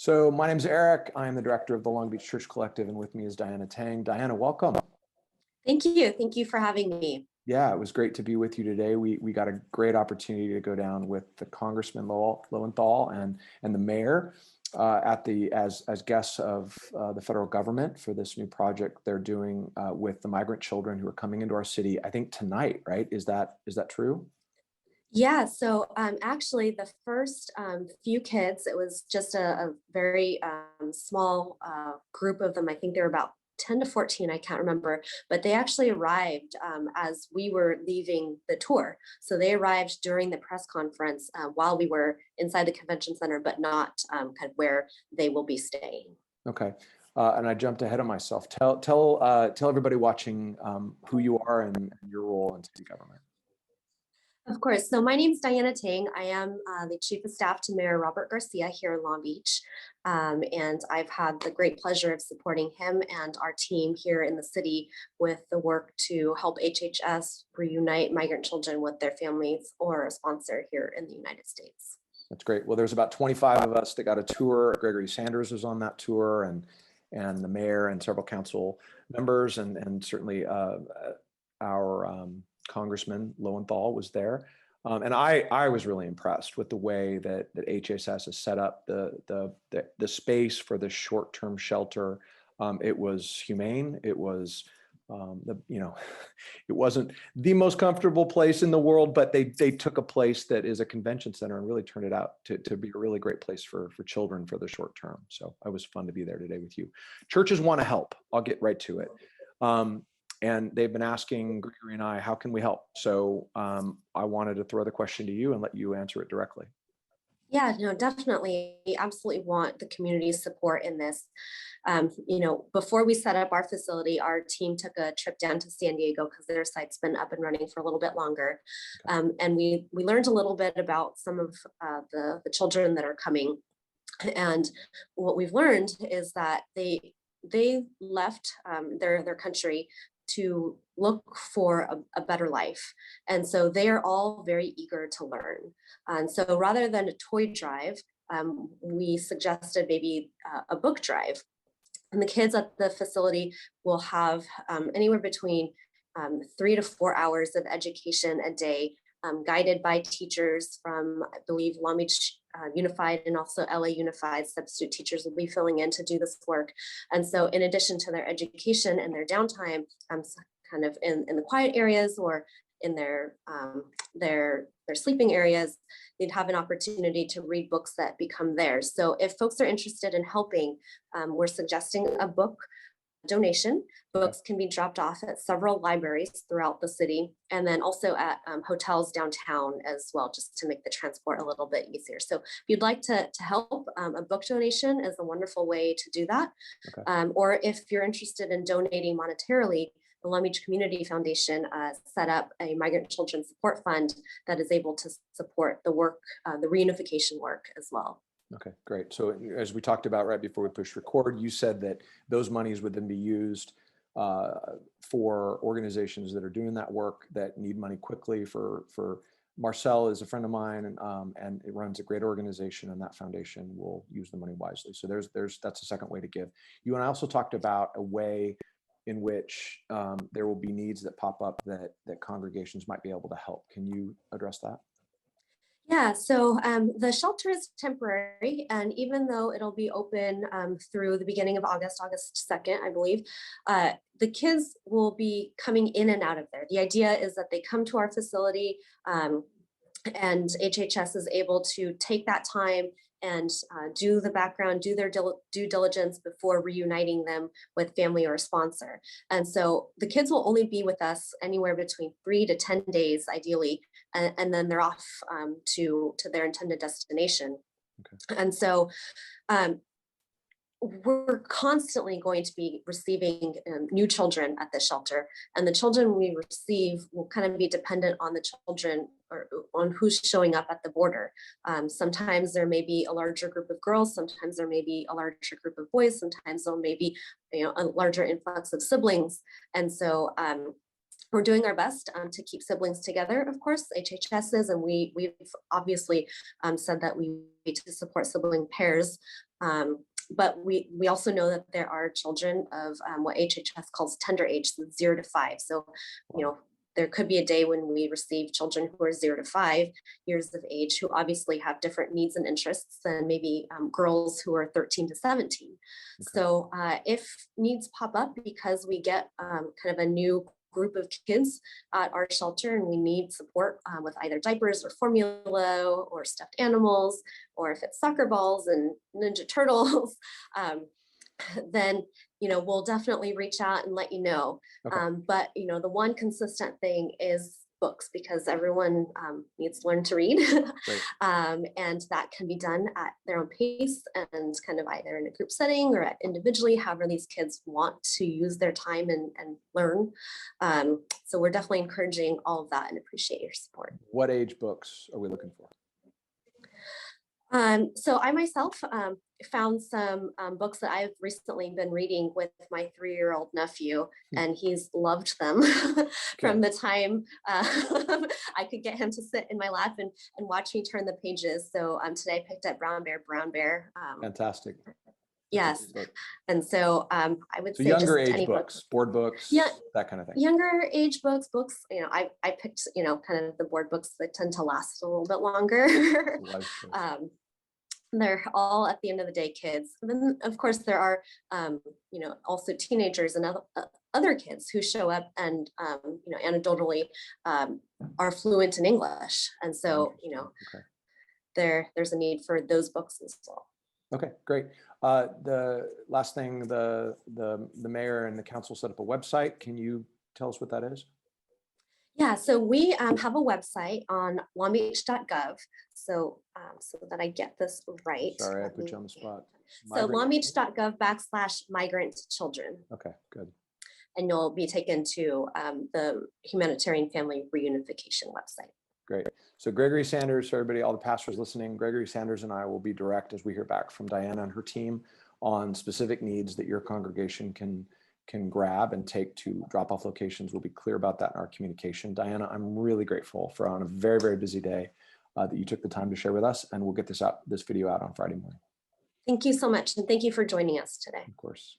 So my name is Eric. I am the director of the Long Beach Church Collective, and with me is Diana Tang. Diana, welcome. Thank you. Thank you for having me. Yeah, it was great to be with you today. We got a great opportunity to go down with the Congressman Lowenthal and the mayor as guests of the federal government for this new project they're doing with the migrant children who are coming into our city. I think tonight, right? Is that true? Yeah, so actually the first few kids, it was just a very small group of them. I think they were about 10 to 14, I can't remember, but they actually arrived as we were leaving the tour. So they arrived during the press conference while we were inside the convention center, but not kind of where they will be staying. Okay. And I jumped ahead of myself. Tell everybody watching who you are and your role in city government. Of course. So my name is Diana Tang. I am the Chief of Staff to Mayor Robert Garcia here in Long Beach. And I've had the great pleasure of supporting him and our team here in the city with the work to help HHS reunite migrant children with their families or a sponsor here in the United States. That's great. Well, there's about 25 of us that got a tour. Gregory Sanders was on that tour, and the mayor and several council members, and certainly our Congressman Lowenthal was there. And I was really impressed with the way that HSS has set up the space for the short-term shelter. It was humane. It was, it wasn't the most comfortable place in the world, but they took a place that is a convention center and really turned it out to be a really great place for children for the short term. So it was fun to be there today with you. Churches want to help. I'll get right to it. And they've been asking Gregory and I, how can we help? So I wanted to throw the question to you and let you answer it directly. Yeah, no, definitely. We absolutely want the community's support in this. Before we set up our facility, our team took a trip down to San Diego because their site's been up and running for a little bit longer. Okay. And we learned a little bit about some of the children that are coming. And what we've learned is that they left their country to look for a better life. And so they are all very eager to learn. And so rather than a toy drive, we suggested maybe a book drive. And the kids at the facility will have anywhere between 3 to 4 hours of education a day, guided by teachers from, I believe, Long Beach Unified and also LA Unified. Substitute teachers will be filling in to do this work. And so in addition to their education and their downtime, kind of in the quiet areas or in their sleeping areas, they'd have an opportunity to read books that become theirs. So if folks are interested in helping, we're suggesting a book donation. Books can be dropped off at several libraries throughout the city, and then also at hotels downtown as well, just to make the transport a little bit easier. So if you'd like to help, a book donation is a wonderful way to do that. Okay. Or if you're interested in donating monetarily, the Long Beach Community Foundation set up a migrant children support fund that is able to support the work, the reunification work as well. Okay, great. So as we talked about right before we pushed record, you said that those monies would then be used for organizations that are doing that work that need money quickly. For Marcel is a friend of mine, and it runs a great organization, and that foundation will use the money wisely. So that's a second way to give. You and I also talked about a way in which there will be needs that pop up that congregations might be able to help. Can you address that? Yeah, so the shelter is temporary, and even though it'll be open through the beginning of August 2nd, I believe, the kids will be coming in and out of there. The idea is that they come to our facility and HHS is able to take that time and do the background, do their due diligence before reuniting them with family or a sponsor. And so the kids will only be with us anywhere between 3 to 10 days, ideally, and then they're off to their intended destination. Okay. And so we're constantly going to be receiving new children at the shelter, and the children we receive will kind of be dependent on the children or on who's showing up at the border. Sometimes there may be a larger group of girls, sometimes there may be a larger group of boys, sometimes there may be a larger influx of siblings. And so we're doing our best to keep siblings together, of course, HHSs, and we've obviously said that we need to support sibling pairs. But we also know that there are children of what HHS calls tender age, so 0 to 5. So, you know, there could be a day when we receive children who are 0 to 5 years of age, who obviously have different needs and interests than maybe girls who are 13 to 17. Okay. So if needs pop up because we get kind of a new group of kids at our shelter and we need support with either diapers or formula or stuffed animals, or if it's soccer balls and Ninja Turtles, then, you know, we'll definitely reach out and let you know. Okay. But, you know, the one consistent thing is books, because everyone needs to learn to read. And that can be done at their own pace and kind of either in a group setting or individually, however these kids want to use their time and learn. So we're definitely encouraging all of that and appreciate your support. What age books are we looking for? So I myself found some books that I've recently been reading with my 3-year-old nephew, and he's loved them from the time I could get him to sit in my lap and watch me turn the pages. So today I picked up Brown Bear. Fantastic. Yes. And so I would say younger just age books, board books, that kind of thing. Younger age books, you know, I picked, you know, kind of the board books that tend to last a little bit longer. They're all, at the end of the day, kids. And then of course there are, you know, also teenagers and other kids who show up and, you know, anecdotally are fluent in English. And so, you know, there's a need for those books as well. Okay, great. The last thing, the mayor and the council set up a website. Can you tell us what that is? Yeah, so we have a website on longbeach.gov. So so that I get this right. Sorry, I put you on the spot. So longbeach.gov/migrantchildren. Okay, good. And you'll be taken to the Humanitarian Family Reunification website. Great. So Gregory Sanders, everybody, all the pastors listening, Gregory Sanders and I will be direct as we hear back from Diana and her team on specific needs that your congregation can grab and take to drop-off locations. We'll be clear about that in our communication. Diana, I'm really grateful for, on a very, very busy day, that you took the time to share with us, and we'll get this video out on Friday morning. Thank you so much, and thank you for joining us today. Of course.